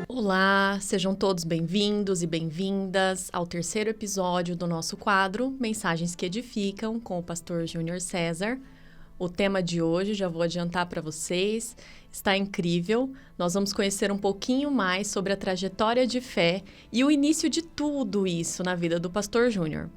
Olá, sejam todos bem-vindos e bem-vindas ao terceiro episódio do nosso quadro Mensagens que Edificam, com o pastor Júnior César. O tema de hoje, já vou adiantar para vocês, está incrível. Nós vamos conhecer um pouquinho mais sobre a trajetória de fé e o início de tudo isso na vida do pastor Júnior.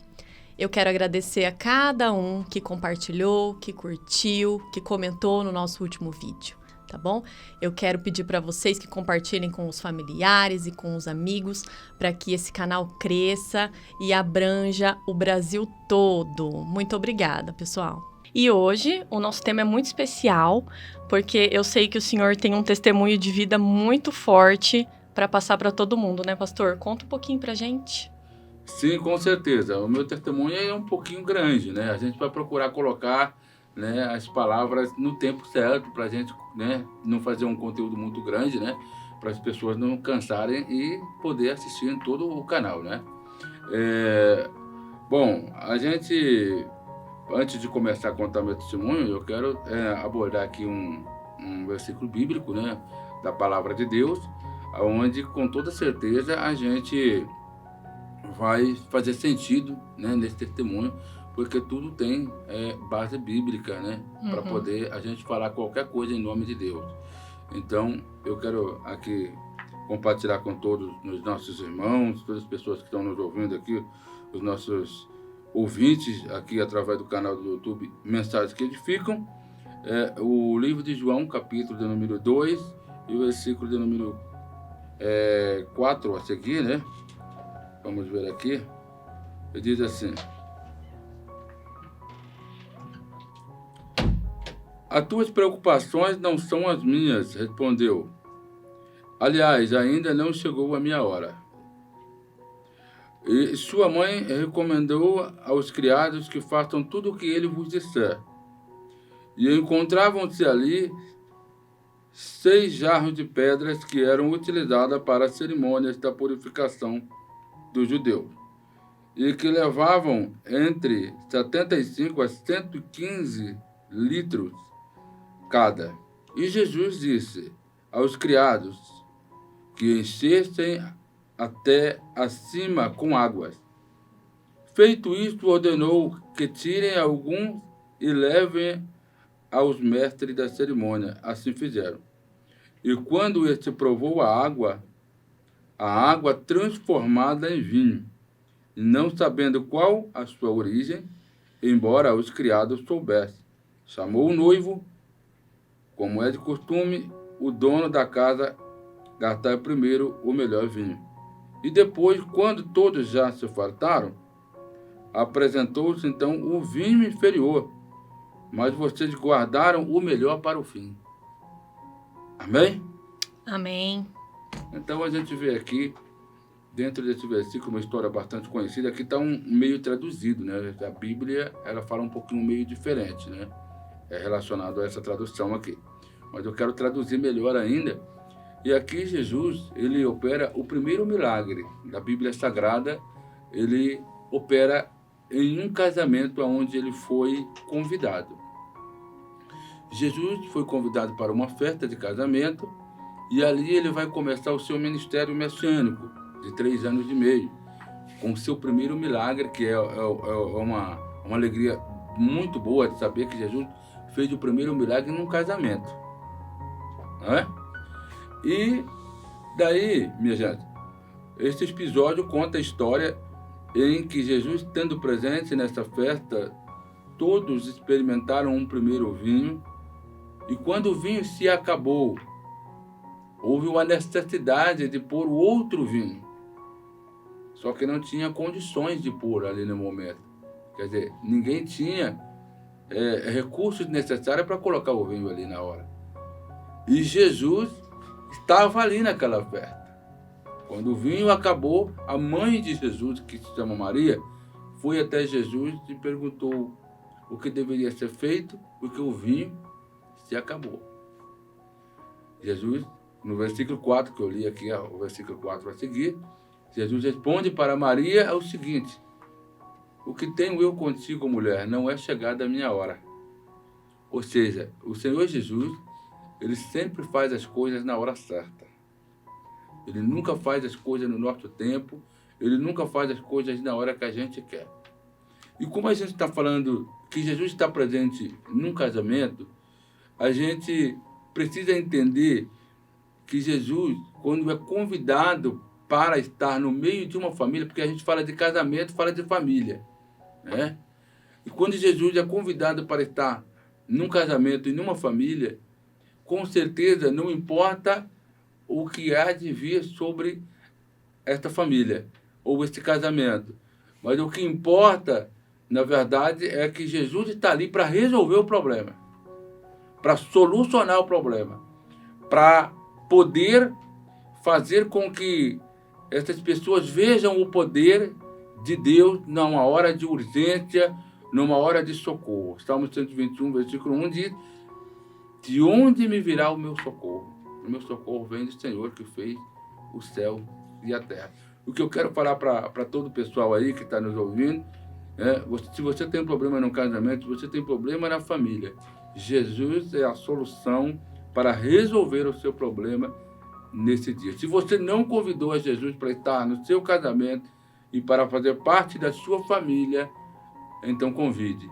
Eu quero agradecer a cada um que compartilhou, que curtiu, que comentou no nosso último vídeo. Tá bom? Eu quero pedir para vocês que compartilhem com os familiares e com os amigos para que esse canal cresça e abranja o Brasil todo. Muito obrigada, pessoal. E hoje o nosso tema é muito especial, porque eu sei que o senhor tem um testemunho de vida muito forte para passar para todo mundo, né, pastor? Conta um pouquinho pra gente. Sim, com certeza. O meu testemunho é um pouquinho grande, né? A gente vai procurar colocar, né, as palavras no tempo certo para a gente, né, não fazer um conteúdo muito grande, né? Para as pessoas não cansarem e poder assistir em todo o canal, né? Bom, antes de começar a contar meu testemunho, eu quero abordar aqui um versículo bíblico, né? Da palavra de Deus, onde com toda certeza a gente vai fazer sentido, né, nesse testemunho, porque tudo tem base bíblica, né, para poder a gente falar qualquer coisa em nome de Deus. Então, eu quero aqui compartilhar com todos os nossos irmãos, todas as pessoas que estão nos ouvindo aqui, os nossos ouvintes aqui através do canal do YouTube Mensagens que Edificam, o livro de João, capítulo de número 2 e o versículo de número 4 a seguir, né? Vamos ver aqui. Ele diz assim: as tuas preocupações não são as minhas, respondeu. Aliás, ainda não chegou a minha hora. E sua mãe recomendou aos criados que façam tudo o que ele vos disser. E encontravam-se ali 6 jarros de pedras que eram utilizadas para as cerimônias da purificação dos judeus, e que levavam entre 75 a 115 litros cada. E Jesus disse aos criados que enchessem até acima com águas. Feito isto, ordenou que tirem alguns e levem aos mestres da cerimônia. Assim fizeram. E quando este provou a água transformada em vinho, não sabendo qual a sua origem, embora os criados soubessem, chamou o noivo, como é de costume, o dono da casa gastar primeiro o melhor vinho. E depois, quando todos já se fartaram, apresentou-se então o vinho inferior, mas vocês guardaram o melhor para o fim. Amém? Amém. Então a gente vê aqui, dentro desse versículo, uma história bastante conhecida. Aqui está um meio traduzido, né? A Bíblia, ela fala um pouquinho meio diferente, né? É relacionado a essa tradução aqui. Mas eu quero traduzir melhor ainda. E aqui Jesus, ele opera o primeiro milagre da Bíblia Sagrada. Ele opera em um casamento onde ele foi convidado. Jesus foi convidado para uma festa de casamento e ali ele vai começar o seu ministério messiânico de 3 anos e meio, com o seu primeiro milagre, que é uma alegria muito boa de saber que Jesus fez o primeiro milagre num casamento. Não é? E daí, minha gente, este episódio conta a história em que Jesus, tendo presente nessa festa, todos experimentaram um primeiro vinho, e quando o vinho se acabou, houve uma necessidade de pôr outro vinho. Só que não tinha condições de pôr ali no momento. Quer dizer, ninguém tinha recursos necessários para colocar o vinho ali na hora. E Jesus estava ali naquela festa. Quando o vinho acabou, a mãe de Jesus, que se chama Maria, foi até Jesus e perguntou o que deveria ser feito, porque o vinho se acabou. Jesus, no versículo 4, que eu li aqui, o versículo 4 a seguir, Jesus responde para Maria o seguinte: o que tenho eu contigo, mulher, não é chegada a minha hora. Ou seja, o Senhor Jesus, ele sempre faz as coisas na hora certa. Ele nunca faz as coisas no nosso tempo, ele nunca faz as coisas na hora que a gente quer. E como a gente está falando que Jesus está presente num casamento, a gente precisa entender que Jesus, quando é convidado para estar no meio de uma família, porque a gente fala de casamento, fala de família, né? E quando Jesus é convidado para estar num casamento e numa família, com certeza não importa o que há de vir sobre esta família ou este casamento, mas o que importa, na verdade, é que Jesus está ali para resolver o problema, para solucionar o problema, para poder fazer com que essas pessoas vejam o poder de Deus numa hora de urgência, numa hora de socorro. Salmo 121, versículo 1 diz: de onde me virá o meu socorro? O meu socorro vem do Senhor que fez o céu e a terra. O que eu quero falar para todo o pessoal aí que está nos ouvindo, se você tem problema no casamento, se você tem problema na família, Jesus é a solução para resolver o seu problema nesse dia. Se você não convidou a Jesus para estar no seu casamento e para fazer parte da sua família, então convide.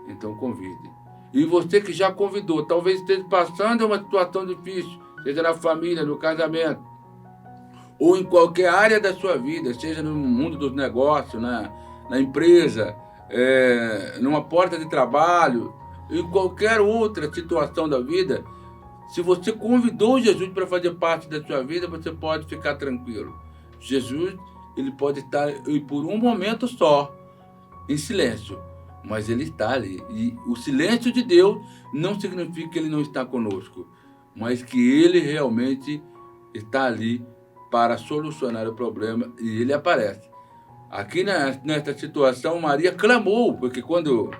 Então convide. E você que já convidou, talvez esteja passando uma situação difícil, seja na família, no casamento, ou em qualquer área da sua vida, seja no mundo dos negócios, na empresa, numa porta de trabalho, em qualquer outra situação da vida, se você convidou Jesus para fazer parte da sua vida, você pode ficar tranquilo. Jesus, ele pode estar por um momento só, em silêncio, mas ele está ali. E o silêncio de Deus não significa que ele não está conosco, mas que ele realmente está ali para solucionar o problema, e ele aparece. Aqui nesta situação, Maria clamou, porque quando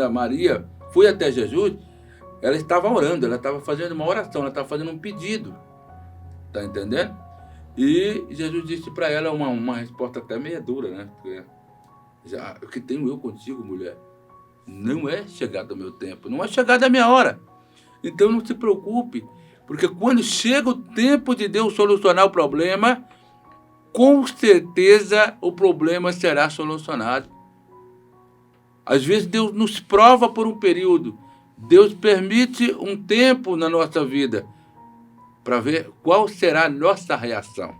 a Maria foi até Jesus, ela estava orando, ela estava fazendo uma oração, ela estava fazendo um pedido. Está entendendo? E Jesus disse para ela uma resposta até meio dura, né? Porque, o que tenho eu contigo, mulher, não é chegado o meu tempo, não é chegada a minha hora. Então não se preocupe, porque quando chega o tempo de Deus solucionar o problema, com certeza o problema será solucionado. Às vezes Deus nos prova por um período, Deus permite um tempo na nossa vida para ver qual será a nossa reação.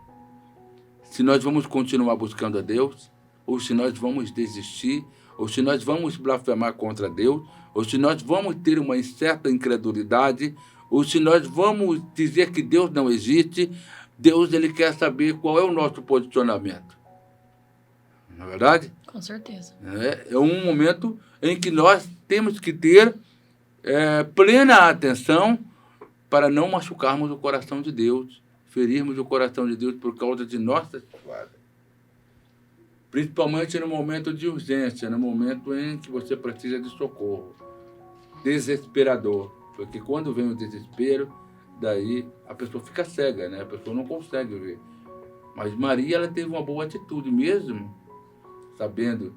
Se nós vamos continuar buscando a Deus, ou se nós vamos desistir, ou se nós vamos blasfemar contra Deus, ou se nós vamos ter uma certa incredulidade, ou se nós vamos dizer que Deus não existe. Deus, ele quer saber qual é o nosso posicionamento. Não é verdade? Com certeza. É um momento em que nós temos que ter plena atenção para não machucarmos o coração de Deus, ferirmos o coração de Deus por causa de nossas falhas. Principalmente no momento de urgência, no momento em que você precisa de socorro. Desesperador. Porque quando vem o desespero, daí a pessoa fica cega, né? A pessoa não consegue ver. Mas Maria, ela teve uma boa atitude, mesmo sabendo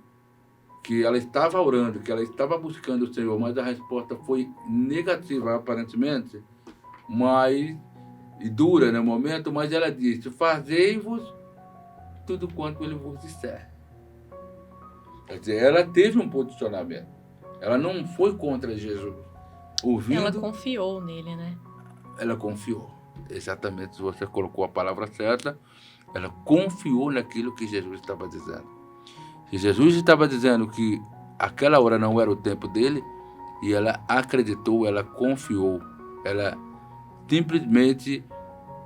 que ela estava orando, que ela estava buscando o Senhor, mas a resposta foi negativa, aparentemente, e dura no momento, mas ela disse: fazei-vos tudo quanto ele vos disser. Quer dizer, ela teve um posicionamento. Ela não foi contra Jesus. Ela confiou nele, né? Ela confiou. Exatamente, se você colocou a palavra certa, ela confiou naquilo que Jesus estava dizendo. Se Jesus estava dizendo que aquela hora não era o tempo dele, e ela acreditou, ela confiou, ela simplesmente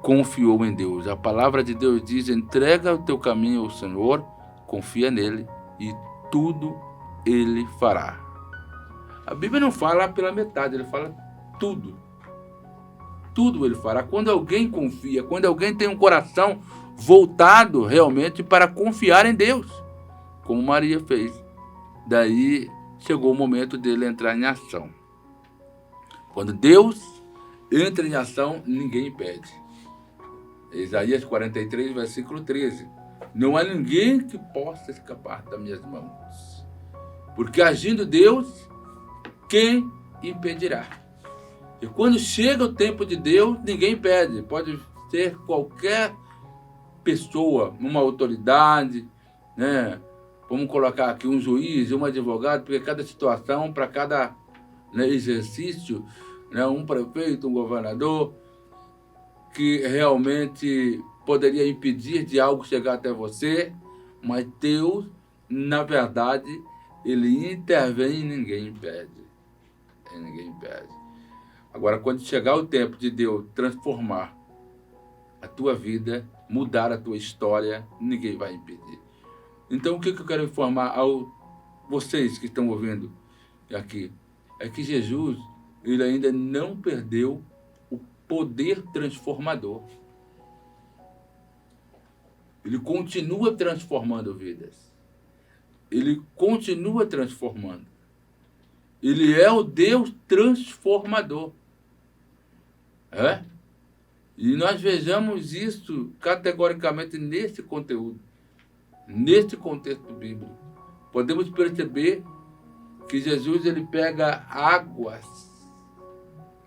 confiou em Deus. A palavra de Deus diz: entrega o teu caminho ao Senhor, confia nele e tudo ele fará. A Bíblia não fala pela metade, ele fala tudo. Tudo ele fará. Quando alguém confia, quando alguém tem um coração voltado realmente para confiar em Deus, como Maria fez. Daí chegou o momento dele entrar em ação. Quando Deus entra em ação, ninguém impede. Isaías 43, versículo 13. Não há ninguém que possa escapar das minhas mãos. Porque agindo Deus, quem impedirá? E quando chega o tempo de Deus, ninguém impede. Pode ser qualquer pessoa, uma autoridade, né? Vamos colocar aqui um juiz, um advogado, porque cada situação, para cada, né, exercício, né, um prefeito, um governador, que realmente poderia impedir de algo chegar até você, mas Deus, na verdade, ele intervém e ninguém impede. E ninguém impede. Agora, quando chegar o tempo de Deus transformar a tua vida, mudar a tua história, ninguém vai impedir. Então, o que eu quero informar a vocês que estão ouvindo aqui? É que Jesus, ele ainda não perdeu o poder transformador. Ele continua transformando vidas. Ele continua transformando. Ele é o Deus transformador. É? E nós vejamos isso categoricamente nesse conteúdo. Neste contexto bíblico, podemos perceber que Jesus, ele pega águas.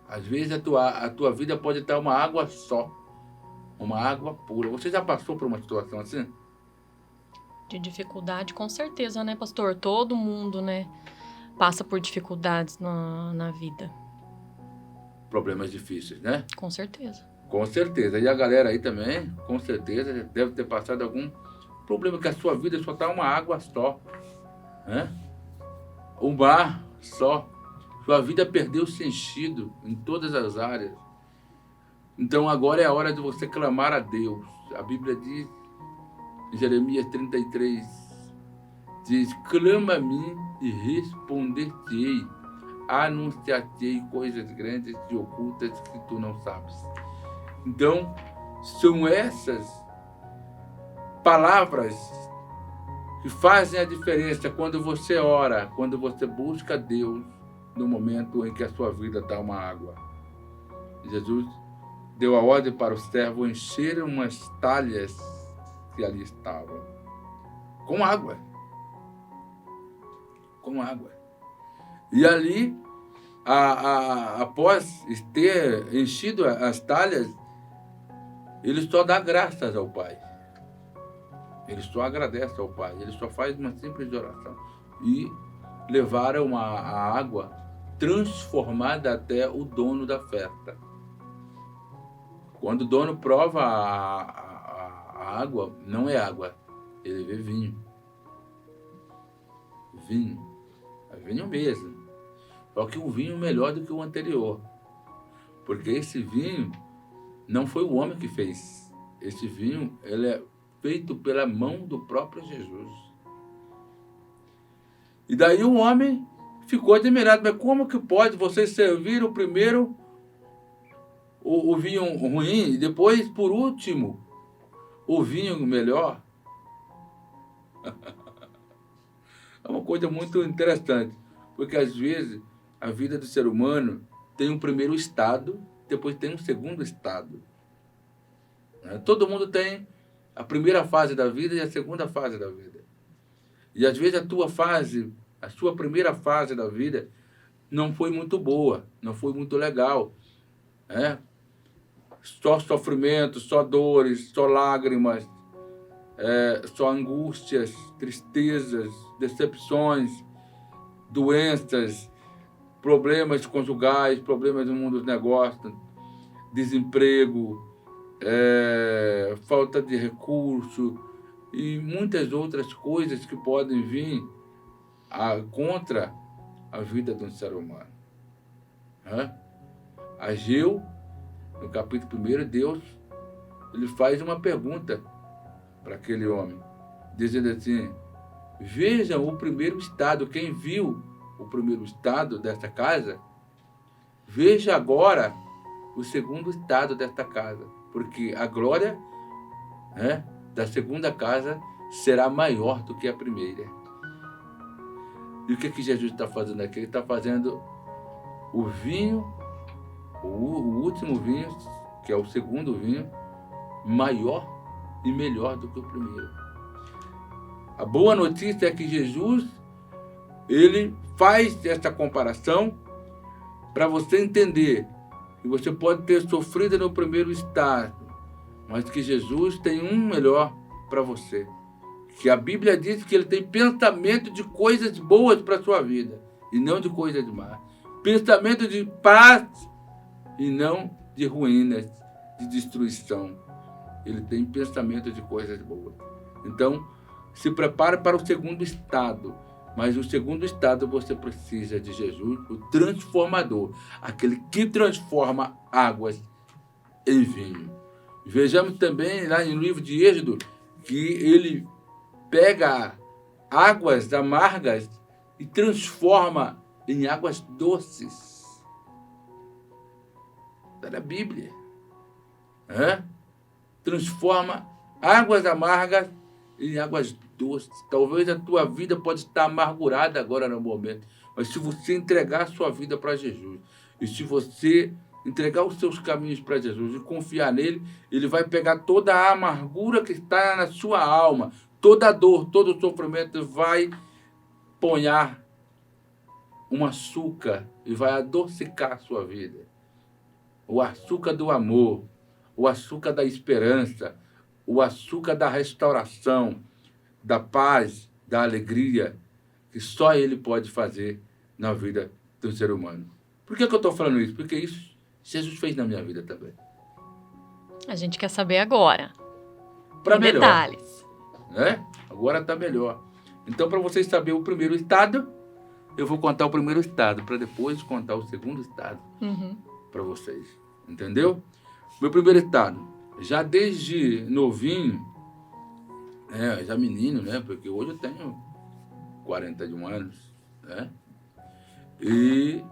Às vezes a tua vida pode estar uma água só, uma água pura. Você já passou por uma situação assim? De dificuldade, com certeza, né, pastor? Todo mundo, né, passa por dificuldades na vida. Problemas difíceis, né? Com certeza. Com certeza. E a galera aí também, com certeza, deve ter passado algum problema, que a sua vida só está uma água só, né? Um mar só. Sua vida perdeu sentido em todas as áreas. Então agora é a hora de você clamar a Deus. A Bíblia diz, em Jeremias 33, diz: clama a mim e responder-te-ei, anunciar-te-ei coisas grandes e ocultas que tu não sabes. Então, são essas palavras que fazem a diferença quando você ora, quando você busca Deus no momento em que a sua vida está uma água. Jesus deu a ordem para o servo encher umas talhas que ali estavam com água. Com água. E ali, após ter enchido as talhas, ele só dá graças ao Pai. Ele só agradece ao Pai. Ele só faz uma simples oração. E levaram a água transformada até o dono da festa. Quando o dono prova a água, não é água, ele vê vinho. Vinho. É vinho mesmo. Só que um vinho melhor do que o anterior. Porque esse vinho não foi o homem que fez. Esse vinho, ele é feito pela mão do próprio Jesus. E daí o homem ficou admirado. Mas como que pode vocês servir o primeiro o vinho ruim e depois, por último, o vinho melhor? É uma coisa muito interessante, porque às vezes a vida do ser humano tem um primeiro estado, depois tem um segundo estado. Todo mundo tem a primeira fase da vida e a segunda fase da vida. E às vezes a sua primeira fase da vida não foi muito boa, não foi muito legal. Só sofrimento, só dores, só lágrimas, só angústias, tristezas, decepções, doenças, problemas conjugais, problemas no mundo dos negócios, desemprego, falta de recurso e muitas outras coisas que podem vir contra a vida de um ser humano. Ageu, no capítulo 1, Deus, ele faz uma pergunta para aquele homem, dizendo assim: vejam o primeiro estado, quem viu o primeiro estado desta casa, veja agora o segundo estado desta casa, porque a glória da segunda casa será maior do que a primeira. E o que Jesus está fazendo aqui? Ele está fazendo o vinho, o último vinho, que é o segundo vinho, maior e melhor do que o primeiro. A boa notícia é que Jesus, ele faz essa comparação para você entender que você pode ter sofrido no primeiro estado, mas que Jesus tem um melhor para você. Que a Bíblia diz que ele tem pensamento de coisas boas para a sua vida e não de coisas más. Pensamento de paz e não de ruínas, de destruição. Ele tem pensamento de coisas boas. Então, se prepare para o segundo estado. Mas o segundo estado você precisa de Jesus, o transformador, aquele que transforma águas em vinho. Vejamos também lá no livro de Êxodo que ele pega águas amargas e transforma em águas doces. Está na Bíblia. Transforma águas amargas em águas doces. Talvez a tua vida pode estar amargurada agora no momento, mas se você entregar a sua vida para Jesus, e se você entregar os seus caminhos para Jesus e confiar nele, ele vai pegar toda a amargura que está na sua alma, toda a dor, todo o sofrimento, vai ponhar um açúcar e vai adocicar a sua vida. O açúcar do amor, o açúcar da esperança, o açúcar da restauração, da paz, da alegria, que só ele pode fazer na vida do ser humano. Por que eu estou falando isso? Porque isso Jesus fez na minha vida também. A gente quer saber agora. Para em melhor. Detalhes. Né? Agora está melhor. Então, para vocês saberem o primeiro estado, eu vou contar o primeiro estado, para depois contar o segundo estado para vocês. Entendeu? Meu primeiro estado, já desde novinho, já menino, né? Porque hoje eu tenho 41 anos, né? E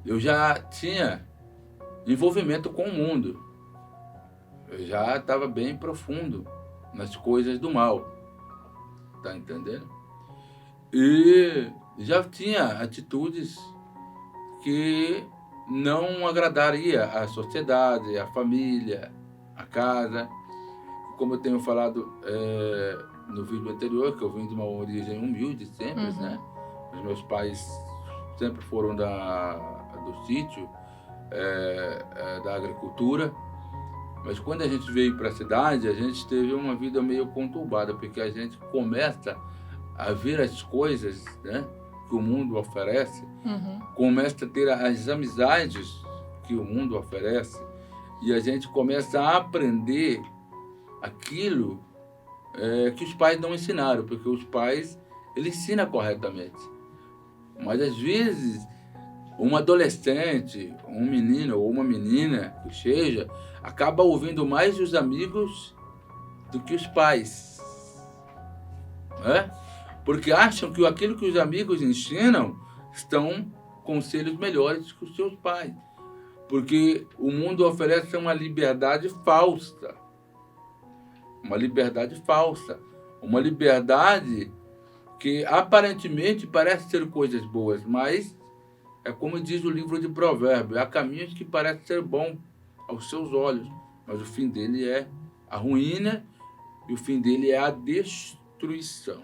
eu já tinha envolvimento com o mundo. Eu já estava bem profundo nas coisas do mal. Tá entendendo? E já tinha atitudes que não agradaria à sociedade, à família, à casa. Como eu tenho falado no vídeo anterior, que eu vim de uma origem humilde sempre, né? Os meus pais sempre foram do sítio, da agricultura. Mas quando a gente veio para a cidade, a gente teve uma vida meio conturbada, porque a gente começa a ver as coisas, né, que o mundo oferece, começa a ter as amizades que o mundo oferece, e a gente começa a aprender aquilo que os pais não ensinaram, porque os pais, eles ensinam corretamente. Mas, às vezes, um adolescente, um menino ou uma menina, que seja, acaba ouvindo mais os amigos do que os pais. Né? Porque acham que aquilo que os amigos ensinam estão conselhos melhores que os seus pais. Porque o mundo oferece uma liberdade falsa. Uma liberdade falsa. Uma liberdade que aparentemente parece ser coisas boas, mas é como diz o livro de Provérbios, há caminhos que parecem ser bons aos seus olhos, mas o fim dele é a ruína e o fim dele é a destruição.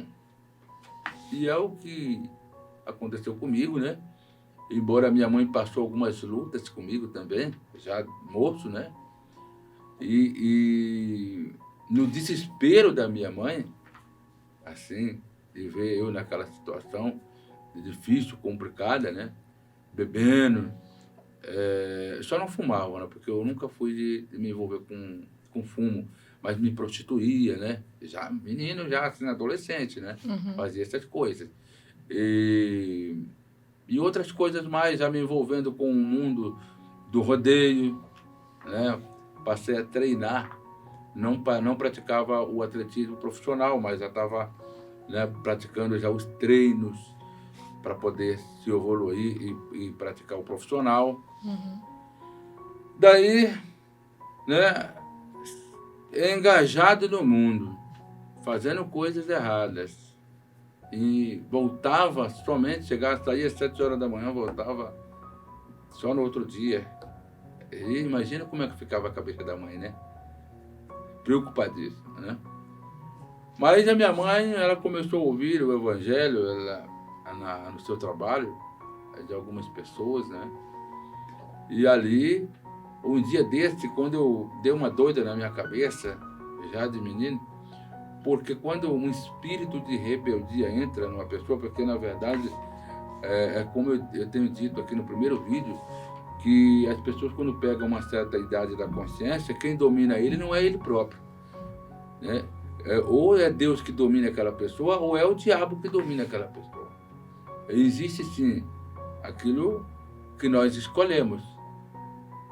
E é o que aconteceu comigo, né? Embora minha mãe passou algumas lutas comigo também, já moço, né? E no desespero da minha mãe, assim, de ver eu naquela situação difícil, complicada, né? Bebendo, só não fumava, né? Porque eu nunca fui de me envolver com fumo, mas me prostituía, né? Já menino, já assim, adolescente, né? Fazia essas coisas. E outras coisas mais, já me envolvendo com o mundo do rodeio, né? Passei a treinar, não praticava o atletismo profissional, mas já estava, né, praticando já os treinos para poder se evoluir e praticar o profissional. Daí, né, engajado no mundo, fazendo coisas erradas. E voltava somente, saía às 7 horas da manhã, voltava só no outro dia. E imagina como é que ficava a cabeça da mãe, né? Preocupadíssima, né? Mas a minha mãe, ela começou a ouvir o evangelho no seu trabalho, de algumas pessoas, né? E ali, um dia desse, quando eu dei uma doida na minha cabeça, já de menino, porque quando um espírito de rebeldia entra numa pessoa, porque na verdade, como eu tenho dito aqui no primeiro vídeo, que as pessoas quando pegam uma certa idade da consciência, quem domina ele não é ele próprio, né? Ou é Deus que domina aquela pessoa, ou é o diabo que domina aquela pessoa. Existe sim aquilo que nós escolhemos,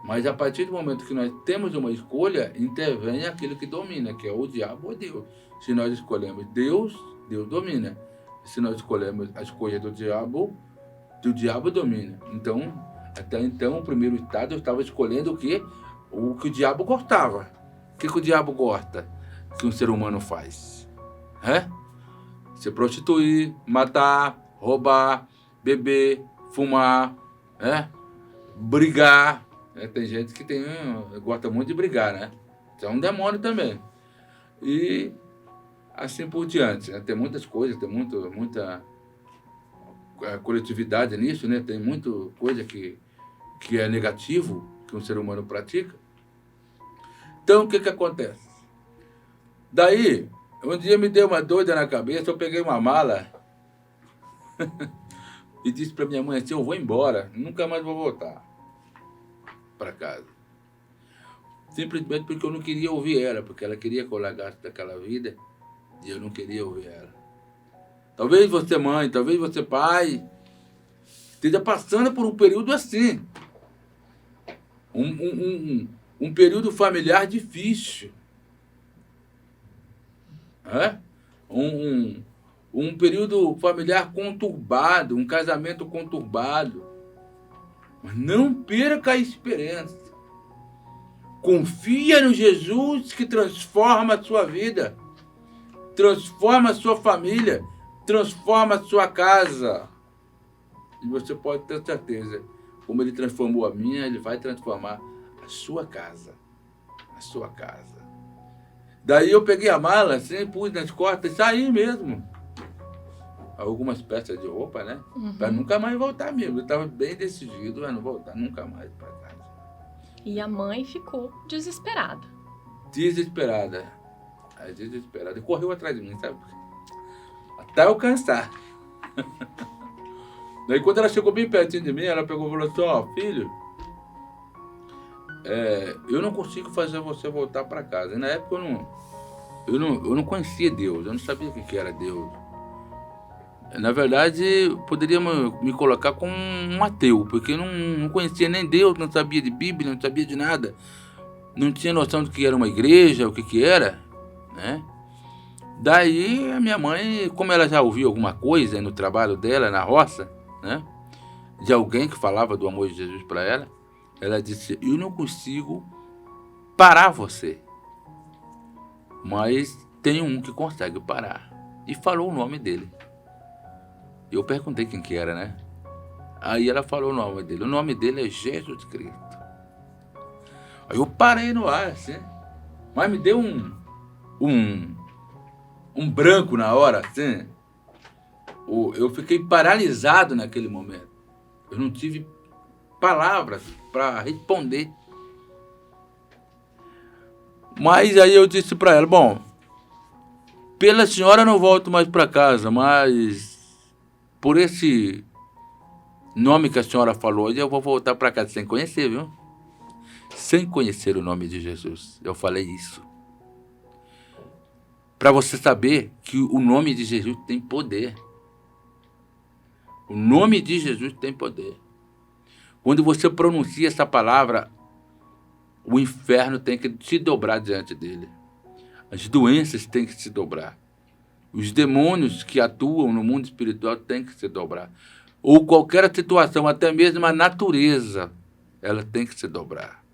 mas a partir do momento que nós temos uma escolha, intervém aquilo que domina, que é o diabo ou Deus. Se nós escolhemos Deus, Deus domina. Se nós escolhemos a escolha do diabo domina. Então, até então, o primeiro estado eu estava escolhendo o que o diabo gostava. O que o diabo gosta que um ser humano faz? Se prostituir, matar, roubar, beber, fumar, brigar. Tem gente que gosta muito de brigar, né? Isso é um demônio também. E assim por diante, né? Tem muitas coisas, tem muita coletividade nisso, né? Tem muita coisa que é negativo que um ser humano pratica. Então, o que acontece? Daí, um dia me deu uma doida na cabeça, eu peguei uma mala e disse para minha mãe assim, eu vou embora, nunca mais vou voltar para casa. Simplesmente porque eu não queria ouvir ela, porque ela queria que eu largasse daquela vida e eu não queria ouvir ela. Talvez você mãe, talvez você pai, esteja passando por um período assim. Um período familiar difícil. Um período familiar conturbado, um casamento conturbado. Mas não perca a esperança. Confia no Jesus que transforma a sua vida, transforma a sua família, transforma a sua casa. E você pode ter certeza, como ele transformou a minha, ele vai transformar a sua casa. A sua casa. Daí eu peguei a mala, assim, pus nas costas e saí mesmo. Algumas peças de roupa, né? Para nunca mais voltar mesmo. Eu estava bem decidido a não voltar nunca mais para casa. E a mãe ficou desesperada. Desesperada. E correu atrás de mim, sabe? Até eu cansar. Daí quando ela chegou bem pertinho de mim, ela pegou e falou assim, filho, eu não consigo fazer você voltar para casa. E na época eu não conhecia Deus, eu não sabia o que era Deus. Na verdade, poderia me colocar como um ateu, porque eu não conhecia nem Deus, não sabia de Bíblia, não sabia de nada. Não tinha noção do que era uma igreja, o que era, né? Daí a minha mãe, como ela já ouviu alguma coisa no trabalho dela, na roça, né? De alguém que falava do amor de Jesus para ela, ela disse, eu não consigo parar você, mas tem um que consegue parar. E falou o nome dele. Eu perguntei quem que era, né? Aí ela falou o nome dele. O nome dele é Jesus Cristo. Aí eu parei no ar, assim. Mas me deu um branco na hora, assim. Eu fiquei paralisado naquele momento. Eu não tive palavras para responder. Mas aí eu disse para ela, bom, pela senhora eu não volto mais para casa, mas por esse nome que a senhora falou hoje, eu vou voltar para casa sem conhecer, viu? Sem conhecer o nome de Jesus. Eu falei isso. Para você saber que o nome de Jesus tem poder. O nome de Jesus tem poder. Quando você pronuncia essa palavra, o inferno tem que se dobrar diante dele. As doenças têm que se dobrar. Os demônios que atuam no mundo espiritual têm que se dobrar. Ou qualquer situação, até mesmo a natureza, ela tem que se dobrar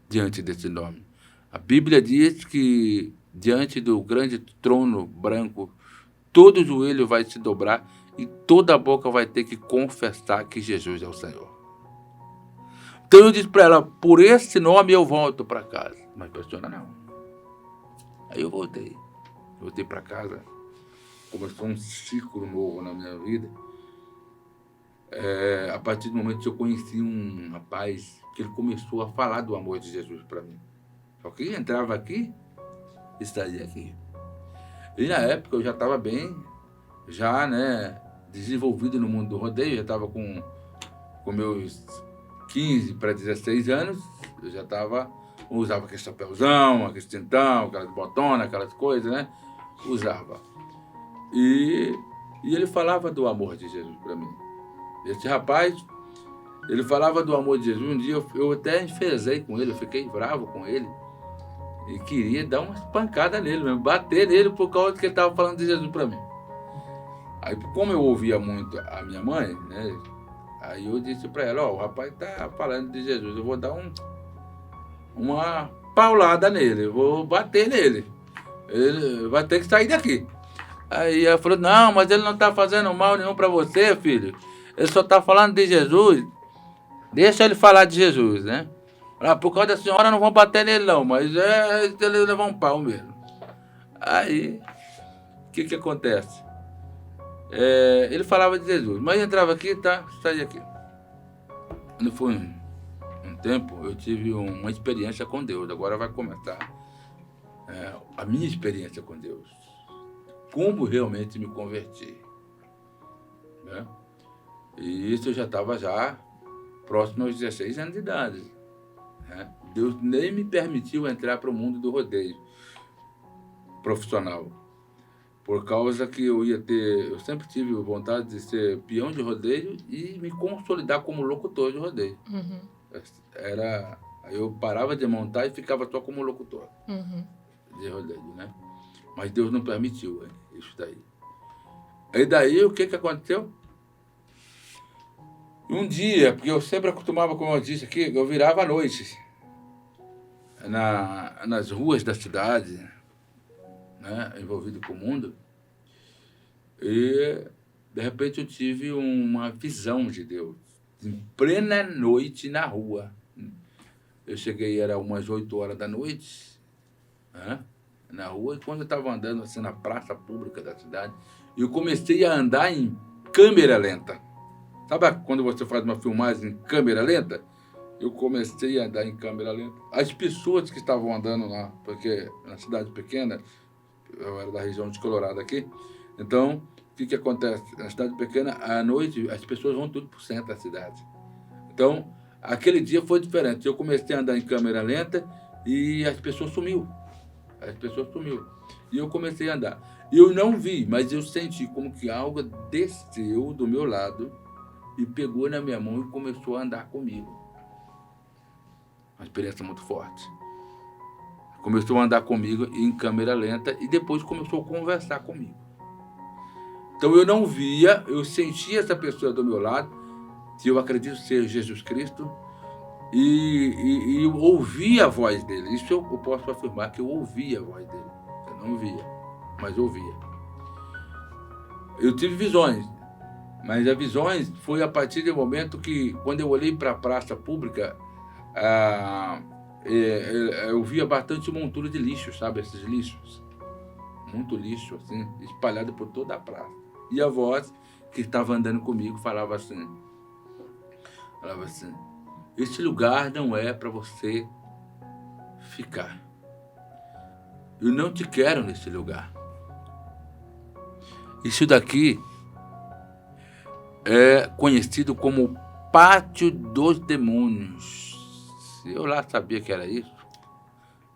diante desse nome. A Bíblia diz que diante do grande trono branco, todo joelho vai se dobrar e toda boca vai ter que confessar que Jesus é o Senhor. Então eu disse para ela, por esse nome eu volto para casa. Mas para a senhora não. Aí eu voltei. voltei para casa, começou um ciclo novo na minha vida. A partir do momento que eu conheci um rapaz que ele começou a falar do amor de Jesus para mim. Só que entrava aqui e saía aqui. E na época eu já estava bem, já, né, desenvolvido no mundo do rodeio, já estava com meus 15 para 16 anos, eu já usava aquele chapéuzão, aquele cintão, aquelas botonas, aquelas coisas, né? Usava. E ele falava do amor de Jesus para mim. Esse rapaz, ele falava do amor de Jesus. Um dia eu até enfezei com ele, eu fiquei bravo com ele e queria dar uma pancada nele mesmo, bater nele por causa que ele estava falando de Jesus para mim. Aí, como eu ouvia muito a minha mãe, né? Aí eu disse para ela, o rapaz tá falando de Jesus, eu vou dar uma paulada nele, eu vou bater nele, ele vai ter que sair daqui. Aí ela falou, não, mas ele não tá fazendo mal nenhum para você, filho, ele só tá falando de Jesus, deixa ele falar de Jesus, né? Por causa da senhora não vão bater nele não, mas ele levar um pau mesmo. Aí, o que acontece? Ele falava de Jesus, mas entrava aqui, tá, saía aqui. Quando foi um tempo, eu tive uma experiência com Deus. Agora vai começar a minha experiência com Deus. Como realmente me converti. Né? E isso eu já estava próximo aos 16 anos de idade. Né? Deus nem me permitiu entrar para o mundo do rodeio profissional. Por causa que eu sempre tive vontade de ser peão de rodeio e me consolidar como locutor de rodeio. Uhum. Eu parava de montar e ficava só como locutor de rodeio, né? Mas Deus não permitiu isso daí. E daí, o que aconteceu? Um dia, porque eu sempre acostumava, como eu disse aqui, eu virava à noite nas ruas da cidade, né, envolvido com o mundo, e de repente eu tive uma visão de Deus, em plena noite na rua. Eu cheguei, era umas 8 horas da noite, né, na rua, e quando eu estava andando assim na praça pública da cidade, eu comecei a andar em câmera lenta. Sabe quando você faz uma filmagem em câmera lenta? Eu comecei a andar em câmera lenta. As pessoas que estavam andando lá, porque na cidade pequena, eu era da região de Colorado aqui, então, o que acontece? Na cidade pequena, à noite, as pessoas vão tudo para o centro da cidade. Então, aquele dia foi diferente. Eu comecei a andar em câmera lenta e as pessoas sumiu. E eu comecei a andar. Eu não vi, mas eu senti como que algo desceu do meu lado e pegou na minha mão e começou a andar comigo. Uma experiência muito forte. Começou a andar comigo em câmera lenta e depois começou a conversar comigo. Então eu não via, eu sentia essa pessoa do meu lado, que eu acredito ser Jesus Cristo, e eu ouvia a voz dele. Isso eu posso afirmar que eu ouvia a voz dele. Eu não via, mas ouvia. Eu tive visões, mas as visões foi a partir do momento que, quando eu olhei para a praça pública, eu via bastante montura de lixo, sabe? Esses lixos. Muito lixo, assim, espalhado por toda a praça. E a voz que estava andando comigo falava assim, esse lugar não é para você ficar. Eu não te quero nesse lugar. Isso daqui é conhecido como Pátio dos Demônios. Eu lá sabia que era isso.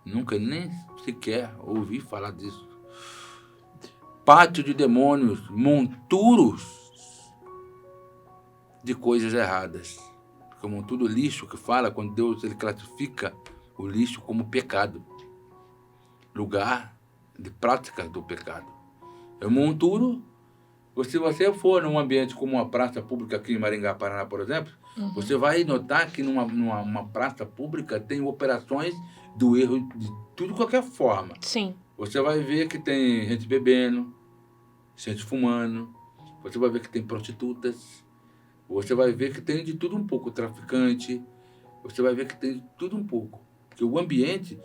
Nunca nem sequer ouvi falar disso. Pátio de demônios, monturos de coisas erradas. Como tudo lixo que fala, quando Deus ele classifica o lixo como pecado. Lugar de prática do pecado. É monturo. Se você for num ambiente como uma praça pública aqui em Maringá, Paraná, por exemplo, você vai notar que numa praça pública tem operações do erro de tudo de qualquer forma. Sim. Você vai ver que tem gente bebendo, gente fumando, você vai ver que tem prostitutas, você vai ver que tem de tudo um pouco, traficante, você vai ver que tem de tudo um pouco. Porque o ambiente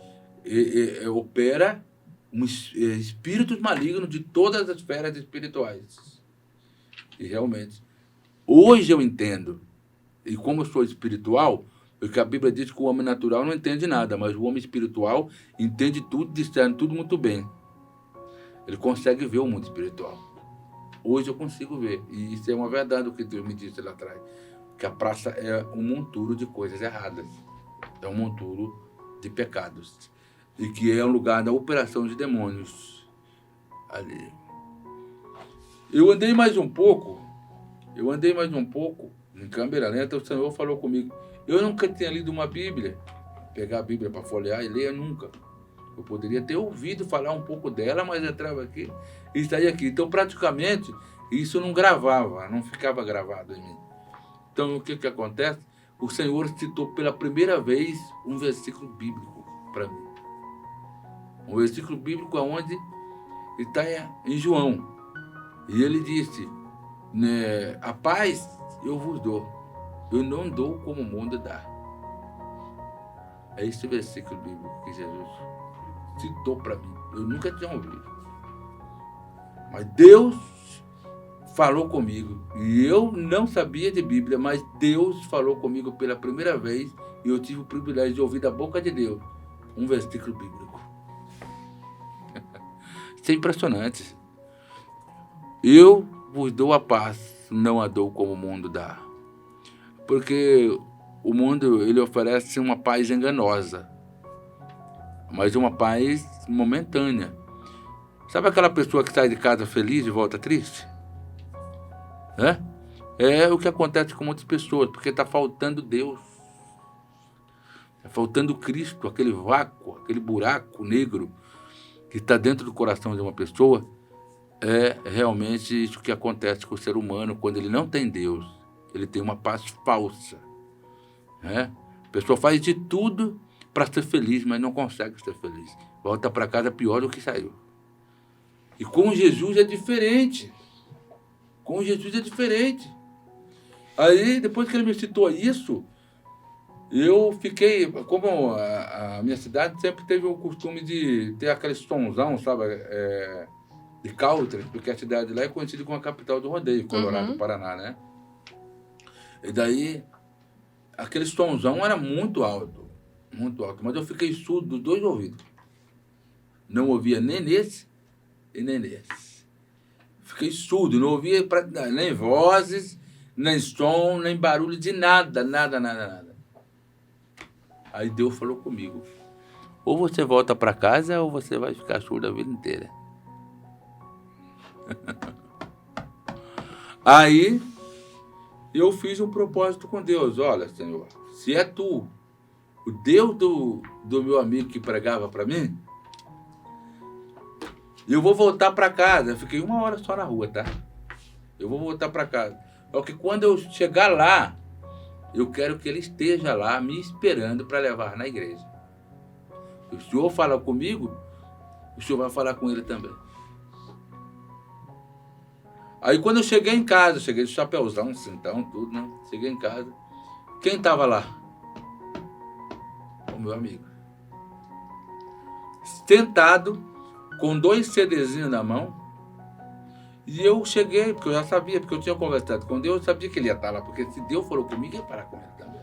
opera espíritos malignos de todas as esferas espirituais. E realmente, hoje eu entendo. E como eu sou espiritual, porque a Bíblia diz que o homem natural não entende nada, mas o homem espiritual entende tudo, discerne tudo muito bem. Ele consegue ver o mundo espiritual. Hoje eu consigo ver. E isso é uma verdade o que Deus me disse lá atrás. Que a praça é um monturo de coisas erradas. É um monturo de pecados. E que é um lugar da operação de demônios ali. Eu andei mais um pouco, em câmera lenta, o Senhor falou comigo. Eu nunca tinha lido uma Bíblia. Pegar a Bíblia para folhear e ler, nunca. Eu poderia ter ouvido falar um pouco dela, mas entrava aqui e saía aqui. Então, praticamente, isso não gravava, não ficava gravado em mim. Então, o que acontece? O Senhor citou pela primeira vez um versículo bíblico para mim. Um versículo bíblico onde está em João. E ele disse, né, a paz eu vos dou, eu não dou como o mundo dá. É esse versículo bíblico que Jesus citou para mim. Eu nunca tinha ouvido. Mas Deus falou comigo. E eu não sabia de Bíblia, mas Deus falou comigo pela primeira vez e eu tive o privilégio de ouvir da boca de Deus um versículo bíblico. Isso é impressionante. Eu vos dou a paz, não a dou como o mundo dá. Porque o mundo ele oferece uma paz enganosa, mas uma paz momentânea. Sabe aquela pessoa que sai de casa feliz e volta triste? É o que acontece com muitas pessoas, porque está faltando Deus. Está faltando Cristo, aquele vácuo, aquele buraco negro que está dentro do coração de uma pessoa. É realmente isso que acontece com o ser humano quando ele não tem Deus. Ele tem uma paz falsa. A pessoa faz de tudo para ser feliz, mas não consegue ser feliz. Volta para casa pior do que saiu. E com Jesus é diferente. Com Jesus é diferente. Aí, depois que ele me citou isso, eu fiquei... Como a minha cidade sempre teve o costume de ter aquele sonzão, sabe? De country, porque a cidade lá é conhecida como a capital do rodeio, Colorado, Paraná, né? E daí, aquele sonzão era muito alto, mas eu fiquei surdo dos dois ouvidos. Não ouvia nem nesse e nem nesse. Fiquei surdo, não ouvia nem vozes, nem som, nem barulho de nada. Aí Deus falou comigo, ou você volta para casa ou você vai ficar surdo a vida inteira. Aí eu fiz um propósito com Deus. Olha, Senhor, se é tu, o Deus do meu amigo que pregava para mim, eu vou voltar para casa. Eu fiquei 1 hora só na rua, tá? Eu vou voltar para casa. Porque quando eu chegar lá, eu quero que ele esteja lá me esperando para levar na igreja. O Senhor fala comigo, o Senhor vai falar com ele também. Aí quando eu cheguei em casa, cheguei de chapéuzão, cintão, tudo, né? Cheguei em casa. Quem estava lá? O meu amigo. Sentado, com 2 CDzinhos na mão. E eu cheguei, porque eu já sabia, porque eu tinha conversado com Deus, eu sabia que ele ia estar lá, porque se Deus falou comigo, ia parar com ele também.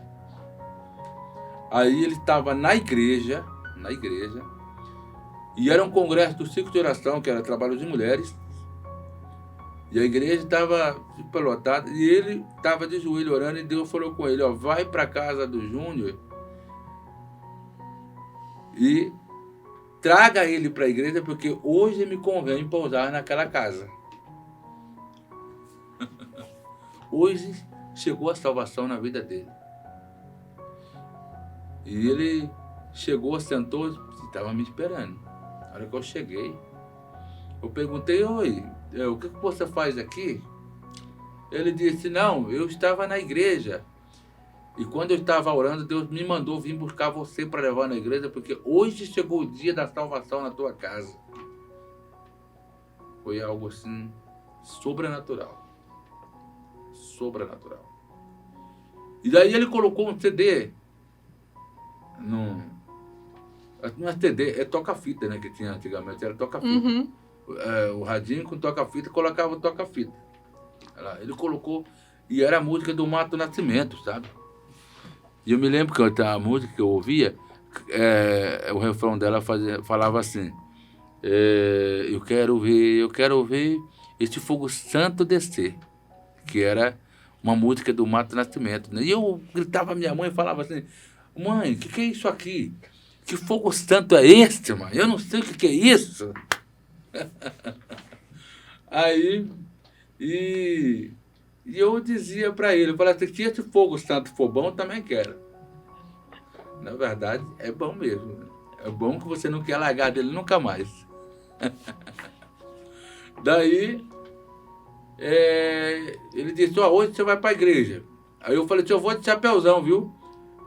Aí ele estava na igreja, e era um congresso do ciclo de oração, que era trabalho de mulheres. E a igreja estava superlotada e ele estava de joelho orando e Deus falou com ele, vai para a casa do Júnior e traga ele para a igreja porque hoje me convém pousar naquela casa. Hoje chegou a salvação na vida dele. E ele chegou, sentou e estava me esperando. Na hora que eu cheguei, eu perguntei, o que você faz aqui? Ele disse, não, eu estava na igreja. E quando eu estava orando, Deus me mandou vir buscar você para levar na igreja, porque hoje chegou o dia da salvação na tua casa. Foi algo assim, sobrenatural. E daí ele colocou um CD Não é CD, é toca-fita, né? Que tinha antigamente, era toca-fita. Uhum. O radinho com toca-fita, colocava o toca-fita. Ele colocou, e era a música do Mato Nascimento, sabe? E eu me lembro que a música que eu ouvia, o refrão dela falava assim, eu quero ver esse fogo santo descer, que era uma música do Mato Nascimento, né? E eu gritava à minha mãe e falava assim, mãe, o que é isso aqui? Que fogo santo é este, mãe? Eu não sei o que é isso. Aí, e eu dizia para ele, eu falava assim, se esse fogo santo for bom, eu também quero. Na verdade, é bom mesmo. Né? É bom que você não quer largar dele nunca mais. Daí, ele disse, hoje você vai para a igreja. Aí eu falei, eu vou de chapéuzão, viu?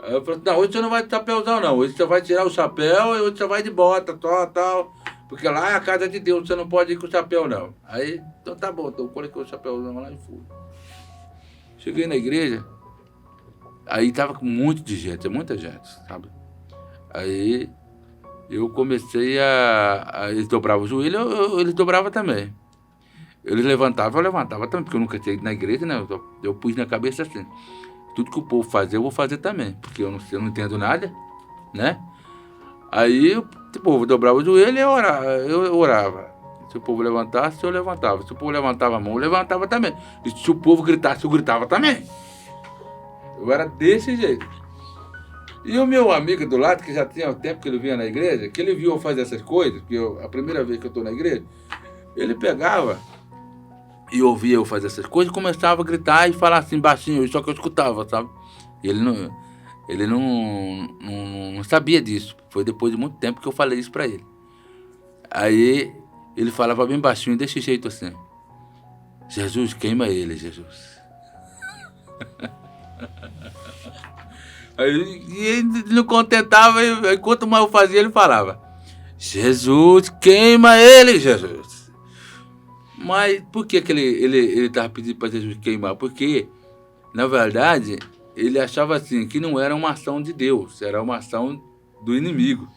Aí eu falei, não, hoje você não vai de chapéuzão, não. Hoje você vai tirar o chapéu e hoje você vai de bota, tal. Porque lá é a casa de Deus, você não pode ir com o chapéu, não. Aí, então tá bom, então eu coloquei o chapéuzão lá e fui. Cheguei na igreja, aí tava com muita gente, sabe? Aí eu comecei eles dobravam o joelho, eles dobravam também. Eles levantavam, eu levantava também, porque eu nunca tinha ido na igreja, né? Eu pus na cabeça assim, tudo que o povo fazia, eu vou fazer também, porque eu não entendo nada, né? Aí o povo dobrava o joelho e eu orava. Se o povo levantasse, eu levantava. Se o povo levantava a mão, eu levantava também. E se o povo gritasse, eu gritava também. Eu era desse jeito. E o meu amigo do lado, que já tinha tempo que ele vinha na igreja, que ele viu eu fazer essas coisas, que a primeira vez que eu estou na igreja, ele pegava e ouvia eu fazer essas coisas, começava a gritar e falar assim baixinho, só que eu escutava, sabe? E ele não sabia disso. Foi depois de muito tempo que eu falei isso para ele. Aí ele falava bem baixinho, desse jeito assim, Jesus, queima ele, Jesus. Aí, e ele não contentava, e quanto mais eu fazia, ele falava, Jesus, queima ele, Jesus. Mas por que ele estava pedindo para Jesus queimar? Porque, na verdade, ele achava assim, que não era uma ação de Deus, era uma ação do inimigo.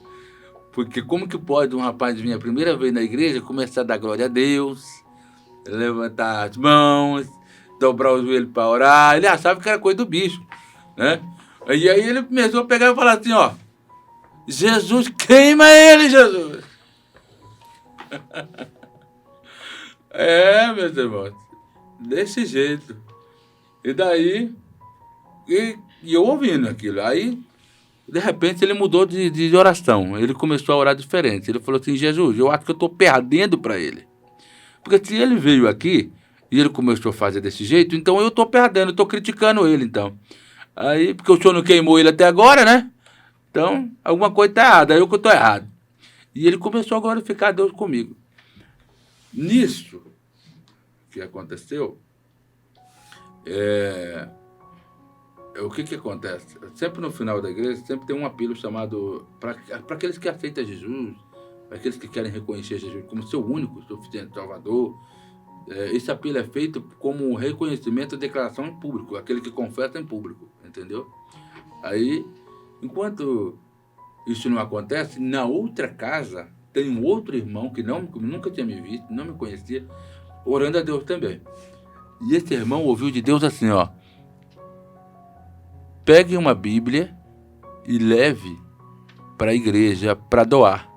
Porque como que pode um rapaz vir a primeira vez na igreja começar a dar glória a Deus, levantar as mãos, dobrar o joelho para orar? Ele achava que era coisa do bicho, né? E aí ele começou a pegar e falar assim, ó, Jesus, queima ele, Jesus. Meus irmãos, desse jeito. E daí, e eu ouvindo aquilo, aí, de repente, ele mudou de oração. Ele começou a orar diferente. Ele falou assim, Jesus, eu acho que eu estou perdendo para ele. Porque se ele veio aqui e ele começou a fazer desse jeito, então eu estou perdendo, eu estou criticando ele, então. Aí, porque o senhor não queimou ele até agora, né? Então, alguma coisa está errada, eu que estou errado. E ele começou a glorificar Deus comigo. Nisso que aconteceu, o que acontece? Sempre no final da igreja, sempre tem um apelo chamado, para aqueles que aceitam Jesus, para aqueles que querem reconhecer Jesus como seu único, suficiente Salvador. Esse apelo é feito como um reconhecimento e declaração em público, aquele que confessa em público, entendeu? Aí, enquanto isso não acontece, na outra casa tem um outro irmão que nunca tinha me visto, não me conhecia, orando a Deus também. E esse irmão ouviu de Deus assim, ó, pegue uma Bíblia e leve para a igreja para doar.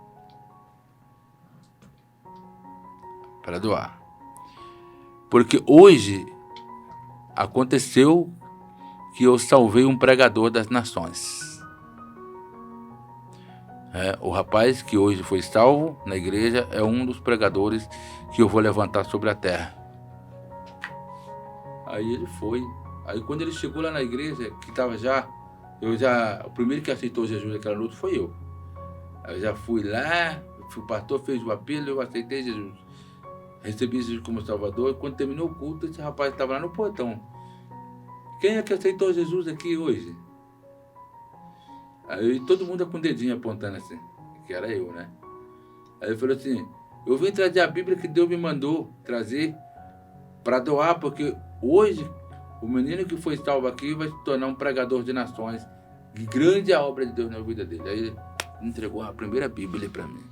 Para doar. Porque hoje aconteceu que eu salvei um pregador das nações. O rapaz que hoje foi salvo na igreja é um dos pregadores que eu vou levantar sobre a terra. Aí ele foi. Aí quando ele chegou lá na igreja, que estava o primeiro que aceitou Jesus naquela noite foi eu. Aí eu já fui lá, o pastor fez o apelo, eu aceitei Jesus. Recebi Jesus como Salvador, e quando terminou o culto, esse rapaz estava lá no portão. Quem é que aceitou Jesus aqui hoje? Aí todo mundo com o dedinho apontando assim, que era eu, né? Aí ele falou assim, eu vim trazer a Bíblia que Deus me mandou trazer para doar, porque hoje o menino que foi salvo aqui vai se tornar um pregador de nações. Grande a obra de Deus na vida dele. Aí entregou a primeira Bíblia para mim.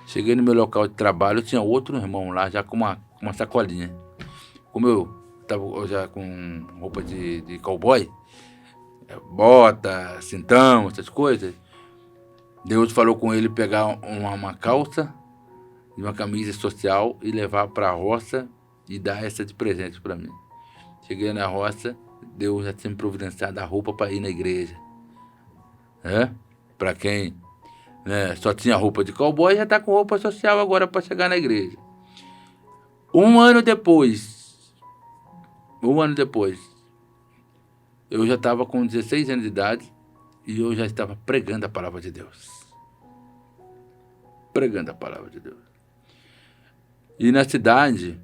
Cheguei no meu local de trabalho, tinha outro irmão lá, já com uma sacolinha. Como eu estava já com roupa de cowboy, bota, cintão, essas coisas, Deus falou com ele pegar uma calça e uma camisa social e levar para a roça e dar essa de presente para mim. Cheguei na roça, Deus já tinha me providenciado a roupa para ir na igreja. Para quem só tinha roupa de cowboy, já está com roupa social agora para chegar na igreja. Um ano depois, eu já estava com 16 anos de idade e eu já estava pregando a palavra de Deus. Pregando a palavra de Deus. E na cidade,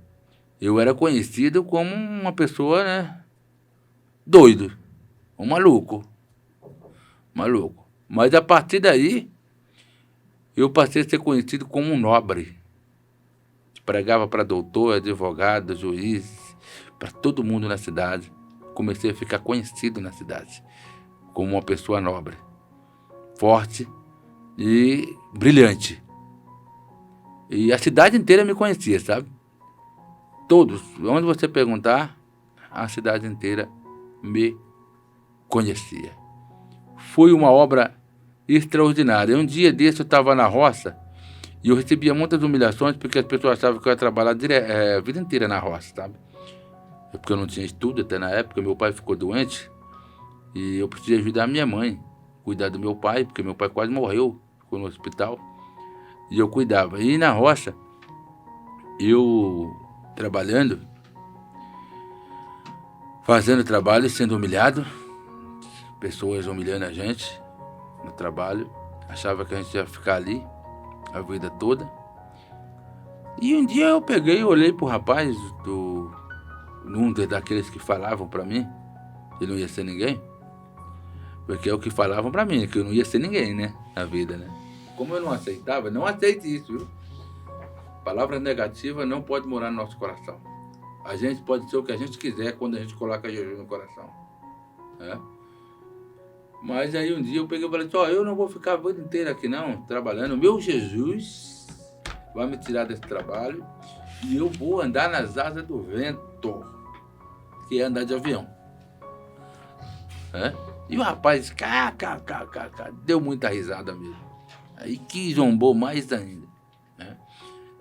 eu era conhecido como uma pessoa, doido, um maluco. Mas a partir daí, eu passei a ser conhecido como um nobre. Pregava para doutor, advogado, juiz, para todo mundo na cidade. Comecei a ficar conhecido na cidade como uma pessoa nobre, forte e brilhante. E a cidade inteira me conhecia, sabe? Todos, onde você perguntar, a cidade inteira me conhecia. Foi uma obra extraordinária. Um dia desse eu estava na roça e eu recebia muitas humilhações porque as pessoas achavam que eu ia trabalhar a vida inteira na roça, sabe? Porque eu não tinha estudo até na época, meu pai ficou doente e eu precisei ajudar a minha mãe, cuidar do meu pai, porque meu pai quase morreu, ficou no hospital, e eu cuidava. E na roça, eu trabalhando, fazendo trabalho e sendo humilhado, pessoas humilhando a gente no trabalho, achava que a gente ia ficar ali a vida toda. E um dia eu peguei e olhei pro rapaz num daqueles que falavam para mim que não ia ser ninguém, porque é o que falavam para mim, que eu não ia ser ninguém, na vida, Como eu não aceitava, não aceite isso, viu? Palavra negativa não pode morar no nosso coração. A gente pode ser o que a gente quiser quando a gente coloca Jesus no coração, Mas aí um dia eu peguei e falei assim, eu não vou ficar a vida inteira aqui não, trabalhando. Meu Jesus vai me tirar desse trabalho e eu vou andar nas asas do vento, que é andar de avião. E o rapaz, deu muita risada mesmo. Aí que zombou mais ainda.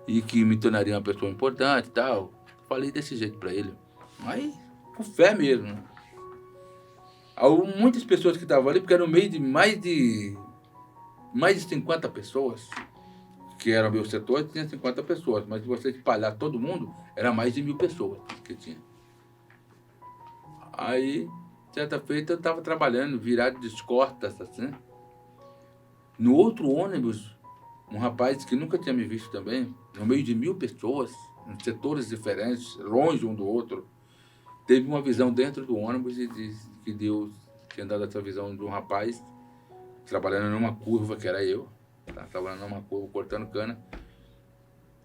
E que me tornaria uma pessoa importante e tal. Falei desse jeito pra ele. Mas com fé mesmo. Muitas pessoas que estavam ali, porque era no meio de mais de 50 pessoas, que era o meu setor, tinha 50 pessoas. Mas se você espalhar todo mundo, era mais de 1000 pessoas que tinha. Aí, certa feita, eu estava trabalhando, virado de costas, assim. No outro ônibus, um rapaz que nunca tinha me visto também, no meio de 1000 pessoas, em setores diferentes, longe um do outro, teve uma visão dentro do ônibus e disse que Deus tinha dado essa visão de um rapaz trabalhando numa curva, que era eu, trabalhando numa curva, cortando cana,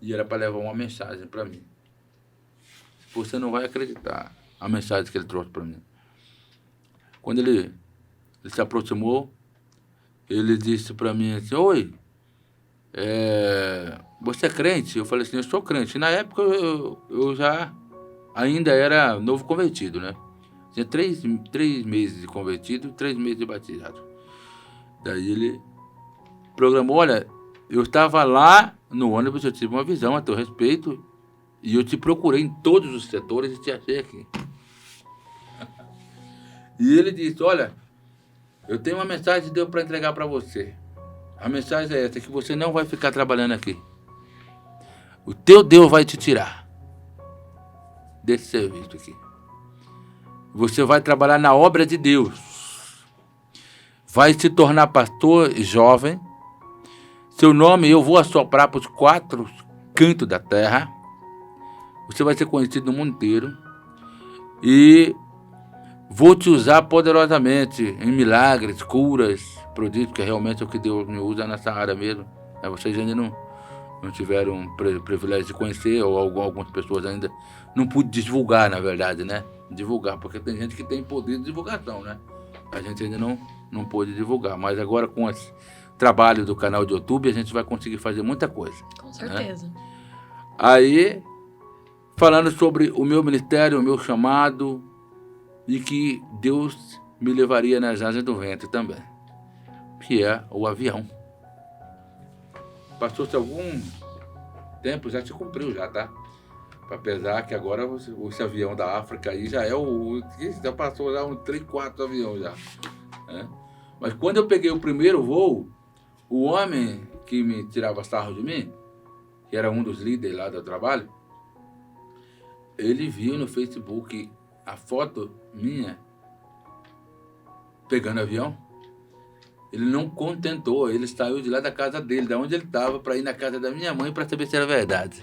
e era para levar uma mensagem para mim. Você não vai acreditar a mensagem que ele trouxe para mim. Quando ele se aproximou, ele disse para mim assim, oi, você é crente? Eu falei assim, eu sou crente. E na época eu já ainda era novo convertido, Tinha 3 meses de convertido, 3 meses de batizado. Daí ele programou, olha, eu estava lá no ônibus, eu tive uma visão a teu respeito e eu te procurei em todos os setores e te achei aqui. E ele disse, olha, eu tenho uma mensagem de Deus para entregar para você. A mensagem é essa, que você não vai ficar trabalhando aqui. O teu Deus vai te tirar desse serviço aqui. Você vai trabalhar na obra de Deus. Vai se tornar pastor jovem. Seu nome eu vou assoprar para os 4 cantos da terra. Você vai ser conhecido no mundo inteiro. E vou te usar poderosamente em milagres, curas, prodígios, que realmente é o que Deus me usa nessa área mesmo. Vocês ainda não tiveram o privilégio de conhecer, ou algumas pessoas ainda não pude divulgar, na verdade, Divulgar, porque tem gente que tem poder de divulgação, A gente ainda não pôde divulgar, mas agora com trabalho do canal de YouTube, a gente vai conseguir fazer muita coisa. Com certeza. Aí, falando sobre o meu ministério, o meu chamado, e que Deus me levaria nas asas do vento também, que é o avião. Passou-se algum tempo, já se cumpriu já, tá? Apesar que agora esse avião da África aí já é já passou já 3, 4 aviões já. Né? Mas quando eu peguei o primeiro voo, o homem que me tirava sarro de mim, que era um dos líderes lá do trabalho, ele viu no Facebook a foto minha pegando avião. Ele não contentou, ele saiu de lá da casa dele, da onde ele estava, para ir na casa da minha mãe para saber se era verdade.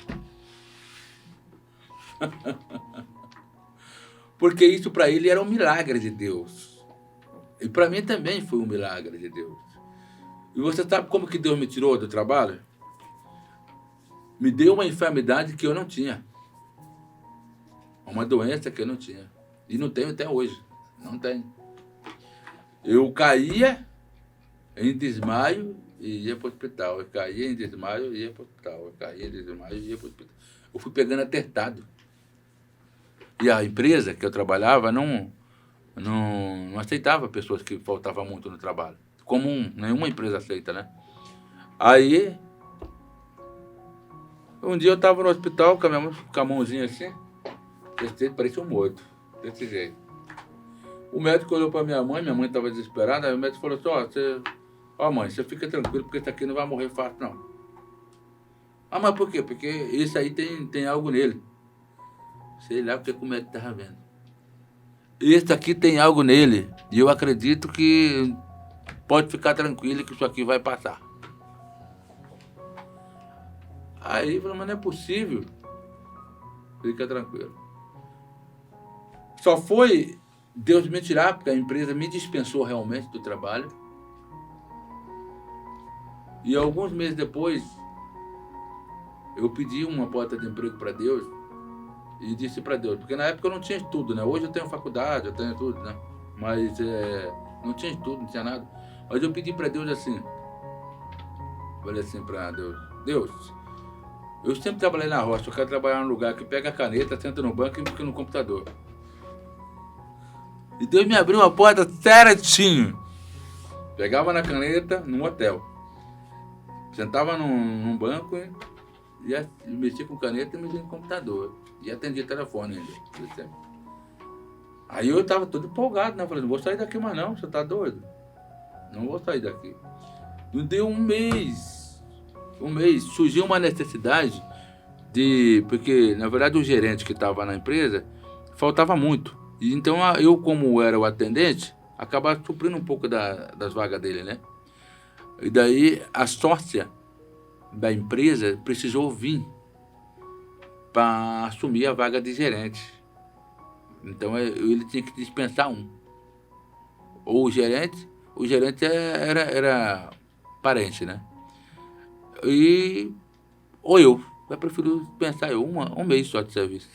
Porque isso para ele era um milagre de Deus. E para mim também foi um milagre de Deus. E você sabe como que Deus me tirou do trabalho? Me deu uma enfermidade que eu não tinha. Uma doença que eu não tinha. E não tenho até hoje. Não tenho. Eu caía em desmaio e ia para o hospital. Eu caía em desmaio e ia para o hospital. Eu caía em desmaio e ia para o hospital. Eu fui pegando atestado. E a empresa que eu trabalhava não aceitava pessoas que faltavam muito no trabalho. Como nenhuma empresa aceita, né? Aí, um dia eu estava no hospital com a mãozinha assim, parecia um morto, desse jeito. O médico olhou para minha mãe estava desesperada, aí o médico falou assim, mãe, você fica tranquilo, porque esse aqui não vai morrer fácil, não. Ah, mas por quê? Porque esse aí tem algo nele. Sei lá porque o médico estava vendo. Esse aqui tem algo nele, e eu acredito que pode ficar tranquilo que isso aqui vai passar. Aí ele falou, mas não é possível. Fica tranquilo. Só foi Deus me tirar, porque a empresa me dispensou realmente do trabalho. E alguns meses depois, eu pedi uma porta de emprego para Deus e disse para Deus, porque na época eu não tinha estudo, né? Hoje eu tenho faculdade, eu tenho tudo, né? Mas não tinha estudo, não tinha nada. Mas eu pedi para Deus assim, falei assim para Deus, eu sempre trabalhei na roça, eu quero trabalhar num lugar que pega a caneta, senta no banco e fica no computador. E Deus me abriu uma porta certinho. Pegava na caneta num hotel. Sentava num banco e mexia com caneta e mexia no computador. E atendia telefone ainda. Aí eu estava todo empolgado, né? Falei, não vou sair daqui mais não, você tá doido? Não vou sair daqui. Não deu um mês, surgiu uma necessidade porque na verdade o gerente que estava na empresa faltava muito. E então eu, como era o atendente, acabava suprindo um pouco das vagas dele, né? E daí a sócia da empresa precisou vir para assumir a vaga de gerente. Então ele tinha que dispensar um. Ou o gerente era parente, né? Ou eu prefiro dispensar um mês só de serviço.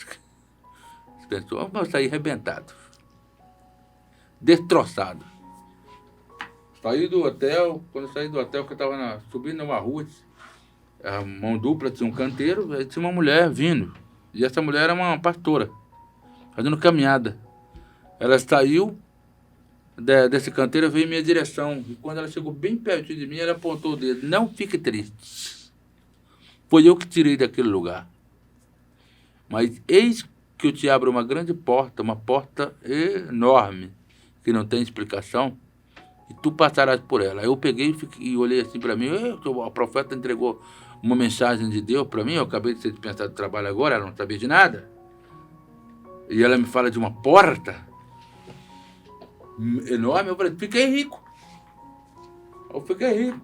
Dispensou, eu saí arrebentado. Destroçado. Saí do hotel, quando eu saí do hotel, que eu estava subindo numa rua, a mão dupla, tinha um canteiro, aí tinha uma mulher vindo. E essa mulher era uma pastora, fazendo caminhada. Ela saiu desse canteiro e veio em minha direção. E quando ela chegou bem perto de mim, ela apontou o dedo. Não fique triste. Foi eu que tirei daquele lugar. Mas eis que eu te abro uma grande porta, uma porta enorme, que não tem explicação, e tu passarás por ela. Aí eu peguei e olhei assim para mim, o profeta entregou uma mensagem de Deus para mim, eu acabei de ser dispensado do trabalho agora, ela não sabia de nada. E ela me fala de uma porta enorme, eu falei, fiquei rico. Eu fiquei rico.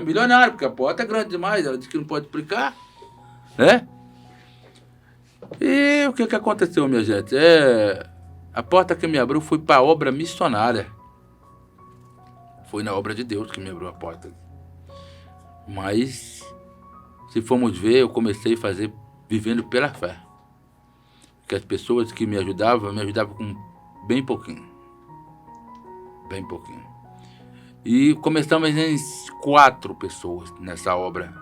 Milionário, porque a porta é grande demais, ela disse que não pode explicar, né? E o que aconteceu, minha gente? A porta que me abriu foi para a obra missionária. Foi na obra de Deus que me abriu a porta. Mas, se formos ver, eu comecei a fazer vivendo pela fé. Porque as pessoas que me ajudavam com bem pouquinho. Bem pouquinho. E começamos em 4 pessoas nessa obra.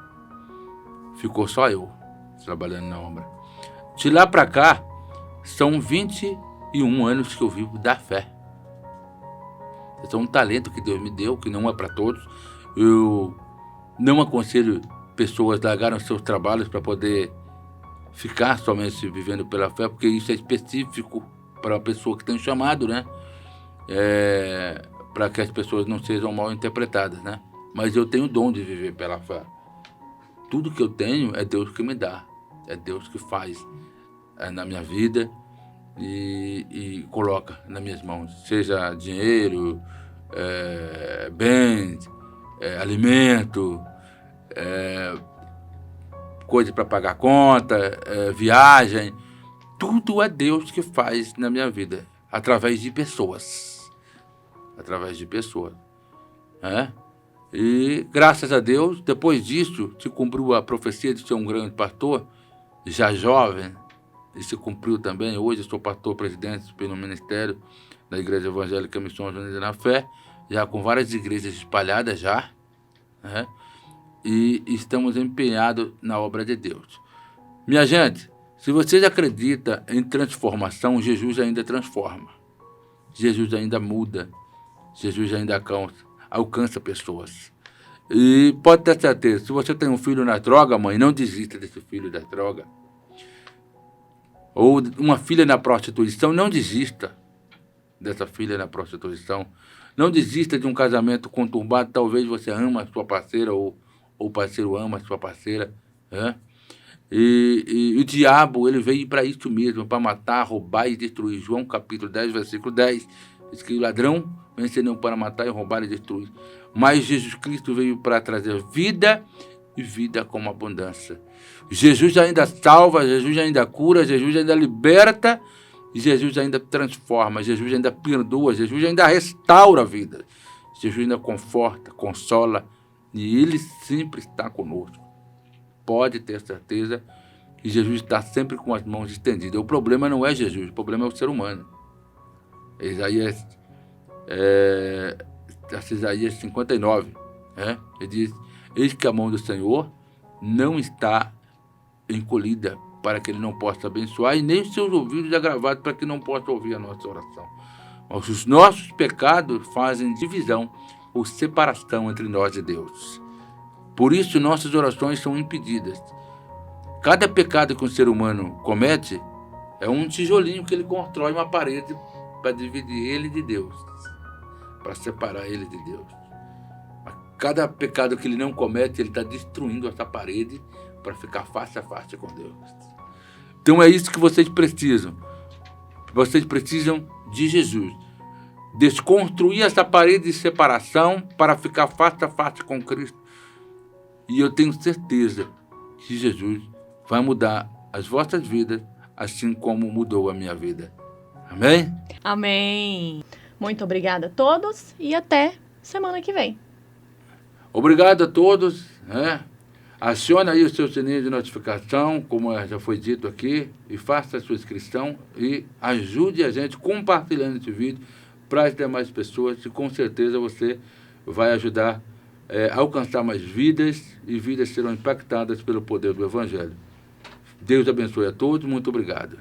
Ficou só eu trabalhando na obra. De lá para cá, são 21 anos que eu vivo da fé. Esse é um talento que Deus me deu, que não é para todos. Eu não aconselho pessoas a largarem seus trabalhos para poder ficar somente vivendo pela fé, porque isso é específico para uma pessoa que tem chamado, né? Para que as pessoas não sejam mal interpretadas, né? Mas eu tenho o dom de viver pela fé. Tudo que eu tenho é Deus que me dá, é Deus que faz na minha vida e coloca nas minhas mãos, seja dinheiro, bens, alimento, coisa para pagar conta, viagem, tudo é Deus que faz na minha vida, através de pessoas. E graças a Deus, depois disso, se cumpriu a profecia de ser um grande pastor, já jovem, e se cumpriu também. Hoje eu sou pastor presidente pelo ministério da Igreja Evangélica Missões Unidas na Fé, já com várias igrejas espalhadas já, né? E estamos empenhados na obra de Deus. Minha gente, se vocês acreditam em transformação, Jesus ainda transforma. Jesus ainda muda. Jesus ainda alcança pessoas. E pode ter certeza, se você tem um filho na droga, mãe, não desista desse filho da droga. Ou uma filha na prostituição, não desista dessa filha na prostituição. Não desista de um casamento conturbado. Talvez você ama a sua parceira ou o parceiro ama a sua parceira. Né? E o diabo, ele veio para isso mesmo, para matar, roubar e destruir. João capítulo 10, versículo 10. Diz que o ladrão vem senão para matar e roubar e destruir. Mas Jesus Cristo veio para trazer vida e vida com abundância. Jesus ainda salva, Jesus ainda cura, Jesus ainda liberta, Jesus ainda transforma, Jesus ainda perdoa, Jesus ainda restaura a vida. Jesus ainda conforta, consola, e Ele sempre está conosco. Pode ter certeza que Jesus está sempre com as mãos estendidas. O problema não é Jesus, o problema é o ser humano. Isaías 59, ele diz: eis que a mão do Senhor não está encolhida para que ele não possa abençoar, e nem os seus ouvidos agravados para que não possa ouvir a nossa oração. Mas os nossos pecados fazem divisão ou separação entre nós e Deus. Por isso nossas orações são impedidas. Cada pecado que um ser humano comete é um tijolinho que ele constrói uma parede para dividir ele de Deus, para separar ele de Deus. Cada pecado que ele não comete, ele está destruindo essa parede para ficar face a face com Deus. Então é isso que vocês precisam. Vocês precisam de Jesus. Desconstruir essa parede de separação para ficar face a face com Cristo. E eu tenho certeza que Jesus vai mudar as vossas vidas, assim como mudou a minha vida. Amém? Amém. Muito obrigada a todos e até semana que vem. Obrigado a todos. Acione aí o seu sininho de notificação, como já foi dito aqui, e faça a sua inscrição e ajude a gente compartilhando esse vídeo para as demais pessoas, e com certeza você vai ajudar a alcançar mais vidas, e vidas serão impactadas pelo poder do Evangelho. Deus abençoe a todos. Muito obrigado.